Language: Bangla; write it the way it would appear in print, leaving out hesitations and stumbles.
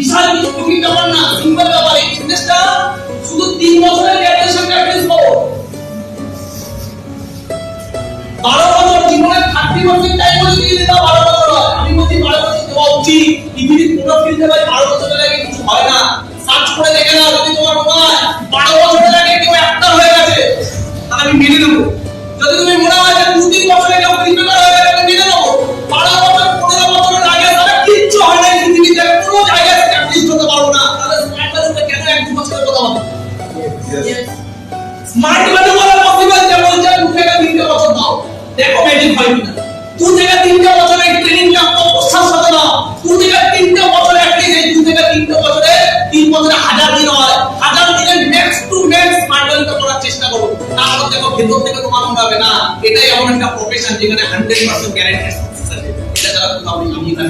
বিশাল কিছু কঠিন ব্যাপার না, সিম্পল ব্যাপার। এই বিজনেসটা শুধু 3 বছরের গ্র্যাজুয়েশন প্র্যাকটিস করো। 12 বছর জীবনে 30% টাইম বলে দিয়ে দিতে 12 বছর হয়। আমি বলছি 12 বছর দেওয়া উচিত। পৃথিবীর কোনো ফিল্ডে ভাই 12 বছরের আগে কিছু হয় না। সার্চ করে দেখে নাও, যদি তোমার মনে হয় 12 বছরের আগে কেউ অ্যাক্টর হয়ে গেছে, তাহলে আমি মেনে নেব। যদি তুমি মনে হয় যে 2-3 বছরে কেউ ক্রিকেটার হয়ে গেছে, আমি মেনে নেব। 12 বছর 15 বছরের আগে তাহলে কিচ্ছু হয় না পৃথিবীতে, কোনো জায়গায় অ্যাটলিস্ট হতে পারবো না। তাহলে স্মার্ট ম্যানেজমেন্ট কেন 1-2 বছরের কথা বলবো? স্মার্ট ম্যানেজমেন্ট বলা পসিবল যে বলছে 2 থেকে 3 বছর দাও, দেখো ম্যাজিক হয় কিনা। 2 থেকে 3 বছরের ট্রেনিংটা প্রস্তাব সাথে দাও। 2 থেকে 3 বছরে অ্যাটলিস্ট এই 2 থেকে 3 বছরে 3 বছরে 1000 দিন হয়। 1000 দিনের next to next smart management করার চেষ্টা করো। তারপর দেখো ভেতর থেকে তোমার মনে হবে না এটাই এমন একটা প্রফেশন যেখানে 100% গ্যারান্টি সাকসেস আছে। এটা ছাড়া কোথাও নেই। আমি এখানে